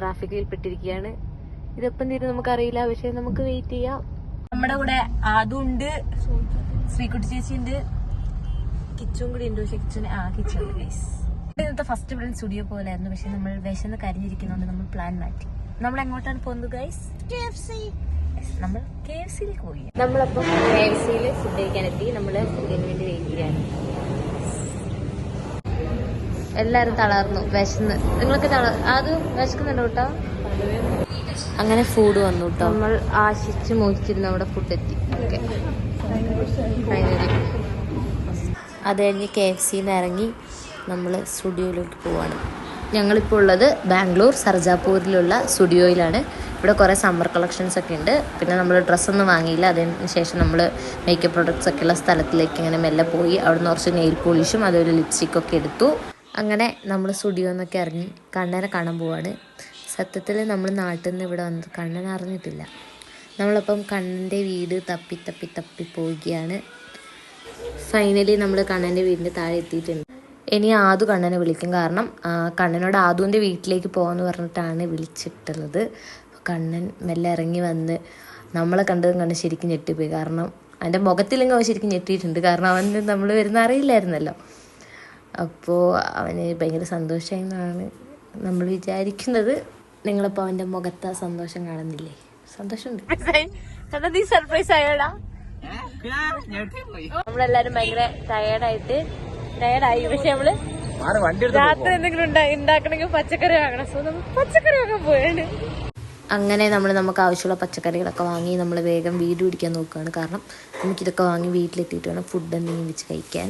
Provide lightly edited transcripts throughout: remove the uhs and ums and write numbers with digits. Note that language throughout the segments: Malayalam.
ട്രാഫിക്കിൽ പെട്ടിരിക്കുകയാണ്. ഇതെപ്പം തീരും നമുക്കറിയില്ല, പക്ഷെ നമുക്ക് വെയിറ്റ് ചെയ്യാം. നമ്മുടെ കൂടെ അതുണ്ട്, ശ്രീകുട്ടി ചേച്ചി ഉണ്ട്, കിച്ചും കൂടി ഉണ്ട്. പക്ഷെ കിച്ചുണ്ട് ഗൈസ്. ഇന്നത്തെ ഫസ്റ്റ് പ്ലാൻ സ്റ്റുഡിയോ പോലായിരുന്നു, പക്ഷെ നമ്മൾ വിശന്ന് കരിഞ്ഞിരിക്കുന്നതുകൊണ്ട് നമ്മൾ പ്ലാൻ മാറ്റി. നമ്മൾ എങ്ങോട്ടാണ് പോകുന്നത് ഗൈസ്? നമ്മൾ KFC-യിലേക്ക് പോയി. നമ്മളപ്പം KFC-യിൽ ഫുഡ് കഴിക്കാൻ എത്തി. നമ്മൾ ഫുഡിന് വേണ്ടി വെയിറ്റ് ചെയ്യാണ്. എല്ലാരും തളർന്നു, വിശന്ന്. നിങ്ങളൊക്കെ അത് വിശക്കുന്നുണ്ടോ കേട്ടോ? അങ്ങനെ ഫുഡ് വന്നു കേട്ടോ. നമ്മൾ ആശിച്ച് മോഹിച്ചിരുന്നു അവിടെ ഫുഡ് എത്തി. ഓക്കെ, അത് കഴിഞ്ഞ് KFC-ന്ന് ഇറങ്ങി നമ്മൾ സ്റ്റുഡിയോയിലേക്ക് പോവാണ്. ഞങ്ങളിപ്പോൾ ഉള്ളത് ബാംഗ്ലൂർ സർജാപൂരിലുള്ള സ്റ്റുഡിയോയിലാണ്. ഇവിടെ കുറേ സമ്മർ കളക്ഷൻസ് ഒക്കെ ഉണ്ട്. പിന്നെ നമ്മൾ ഡ്രസ്സൊന്നും വാങ്ങിയില്ല. അതിന് ശേഷം നമ്മൾ മേക്കപ്പ് പ്രൊഡക്ട്സ് ഒക്കെ ഉള്ള സ്ഥലത്തിലേക്ക് ഇങ്ങനെ മെല്ലെ പോയി അവിടുന്ന് കുറച്ച് നെയിൽ പോളിഷും അതൊരു ലിപ്സ്റ്റിക്കൊക്കെ എടുത്തു. അങ്ങനെ നമ്മൾ സ്റ്റുഡിയോന്നൊക്കെ ഇറങ്ങി കണ്ണനെ കാണാൻ പോവാണ്. സത്യത്തിൽ നമ്മൾ നാട്ടിൽ നിന്ന് ഇവിടെ വന്നത് കണ്ണൻ അറിഞ്ഞിട്ടില്ല. നമ്മളപ്പം കണ്ണൻ്റെ വീട് തപ്പി തപ്പി തപ്പി പോവുകയാണ്. ഫൈനലി നമ്മൾ കണ്ണൻ്റെ വീടിൻ്റെ താഴെ എത്തിയിട്ടുണ്ട്. ഇനി ആദു കണ്ണനെ വിളിക്കും. കാരണം കണ്ണനോട് ആദുവിൻ്റെ വീട്ടിലേക്ക് പോകാമെന്ന് പറഞ്ഞിട്ടാണ് വിളിച്ചിട്ടുള്ളത്. കണ്ണൻ മെല്ലെ ഇറങ്ങി വന്ന് നമ്മളെ കണ്ട് ശരിക്കും ഞെട്ടിപ്പോയി. കാരണം അവൻ്റെ മുഖത്തില്ലെങ്കിൽ അവൻ ശരിക്കും ഞെട്ടിയിട്ടുണ്ട്. കാരണം അവന് നമ്മൾ വരുന്ന അറിയില്ലായിരുന്നല്ലോ. അപ്പോൾ അവന് ഭയങ്കര സന്തോഷമായി എന്നാണ് നമ്മൾ വിചാരിക്കുന്നത്. നിങ്ങളിപ്പോൾ അവൻ്റെ മുഖത്ത് ആ സന്തോഷം കാണുന്നില്ലേ? സന്തോഷമുണ്ട്. സർപ്രൈസ് ആയോടാ? നമ്മളെല്ലാരും ഭയങ്കര ടയർഡായി. പക്ഷെ നമ്മള് രാത്രി എന്തെങ്കിലും ഉണ്ടാക്കണമെങ്കിൽ പച്ചക്കറി വാങ്ങണം. സോ നമ്മൾ പച്ചക്കറി വാങ്ങാൻ പോയാണ്. അങ്ങനെ നമുക്ക് ആവശ്യമുള്ള പച്ചക്കറികളൊക്കെ വാങ്ങി നമ്മൾ വേഗം വീട് പിടിക്കാൻ നോക്കുകയാണ്. കാരണം നമുക്കിതൊക്കെ വാങ്ങി വീട്ടിലെത്തിയിട്ട് വേണം ഫുഡ് എന്തെങ്കിലും വെച്ച് കഴിക്കാൻ.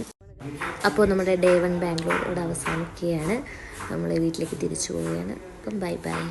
അപ്പോൾ നമ്മുടെ Day 1 ബാംഗ്ലൂർ ഇവിടെ അവസാനിക്കുകയാണ്. നമ്മൾ വീട്ടിലേക്ക് തിരിച്ചു പോവുകയാണ്. അപ്പം ബൈ ബൈ.